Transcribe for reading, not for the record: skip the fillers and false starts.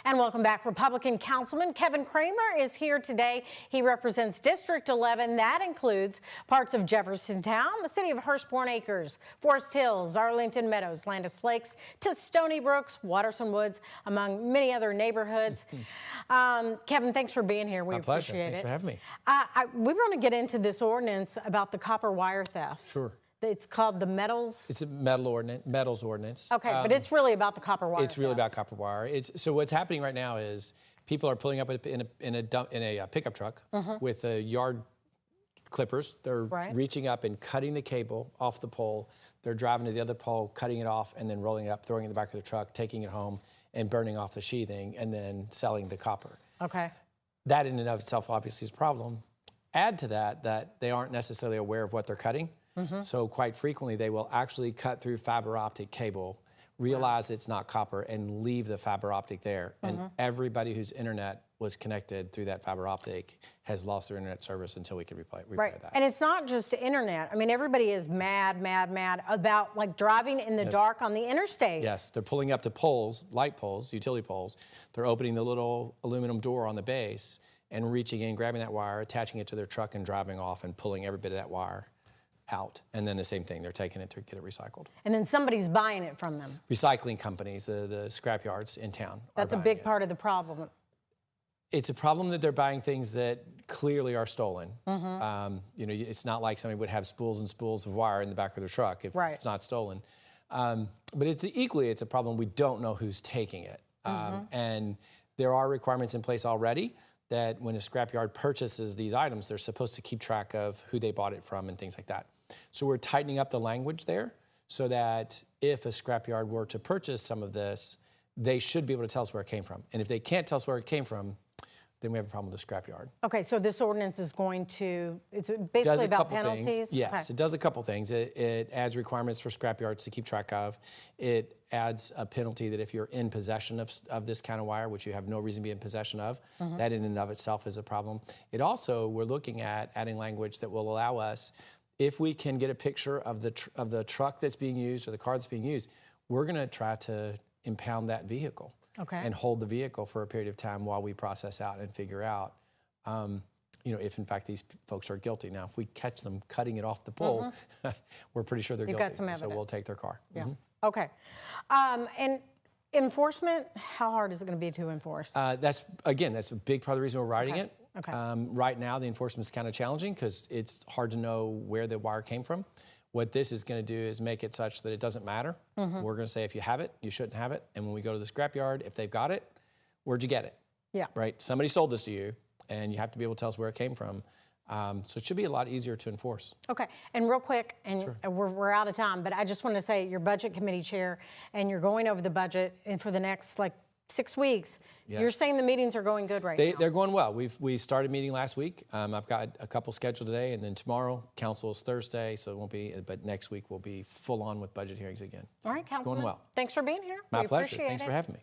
And welcome back. Republican Councilman Kevin Kramer is here today. He represents District 11. That includes parts of Jeffersontown, the city of Hurstbourne Acres, Forest Hills, Arlington Meadows, Landis Lakes, to Stony Brooks, Watterson Woods, among many other neighborhoods. Kevin, thanks for being here. We appreciate it. Thanks for having me. We want to get into this ordinance about the copper wire thefts. Sure. It's called the metals. It's a metals ordinance. Okay, but it's really about the copper wire. It's really about copper wire. So what's happening right now is people are pulling up in a pickup truck with yard clippers. They're reaching up and cutting the cable off the pole. They're driving to the other pole, cutting it off, and then rolling it up, throwing it in the back of the truck, taking it home, and burning off the sheathing, and then selling the copper. Okay. That in and of itself obviously is a problem. Add to that they aren't necessarily aware of what they're cutting. So quite frequently they will actually cut through fiber optic cable, realize it's not copper, and leave the fiber optic there. And everybody whose internet was connected through that fiber optic has lost their internet service until we can replay that. And it's not just internet. I mean, everybody is mad about like driving in the dark on the interstates. Yes, they're pulling up to poles, light poles, utility poles. They're opening the little aluminum door on the base and reaching in, grabbing that wire, attaching it to their truck and driving off and pulling every bit of that wire out. And then the same thing, they're taking it to get it recycled. And then somebody's buying it from them. Recycling companies, the scrap yards in town. That's a big part of the problem. It's a problem that they're buying things that clearly are stolen. You know, it's not like somebody would have spools and spools of wire in the back of their truck if it's not stolen. But it's a problem we don't know who's taking it. And there are requirements in place already that when a scrapyard purchases these items, they're supposed to keep track of who they bought it from and things like that. So we're tightening up the language there so that if a scrapyard were to purchase some of this, they should be able to tell us where it came from. And if they can't tell us where it came from, then we have a problem with the scrapyard. Okay, so this ordinance is going to, it's basically about penalties? Yes, it does a couple things. It adds requirements for scrapyards to keep track of. It adds a penalty that if you're in possession of this kind of wire, which you have no reason to be in possession of, that in and of itself is a problem. It also, we're looking at adding language that will allow us, if we can get a picture of the truck that's being used or the car that's being used, we're gonna try to impound that vehicle. And hold the vehicle for a period of time while we process out and figure out, you know, if in fact these folks are guilty. Now, if we catch them cutting it off the pole, we're pretty sure they're guilty. Got some evidence. So we'll take their car. Okay. And enforcement, how hard is it going to be to enforce? That's a big part of the reason we're writing it. Right now, the enforcement is kind of challenging because it's hard to know where the wire came from. What this is going to do is make it such that it doesn't matter. We're going to say if you have it, you shouldn't have it. And when we go to the scrapyard, if they've got it, where'd you get it? Right? Somebody sold this to you, and you have to be able to tell us where it came from. So it should be a lot easier to enforce. Okay, and real quick, and we're out of time, but I just want to say you're budget committee chair, and you're going over the budget, and for the next 6 weeks, you're saying the meetings are going good right now. They're going well. We started meeting last week. I've got a couple scheduled today, and then tomorrow, council is Thursday, so it won't be, but next week we'll be full on with budget hearings again. All right, Councilman. It's going well. Thanks for being here. My pleasure. Thanks for having me.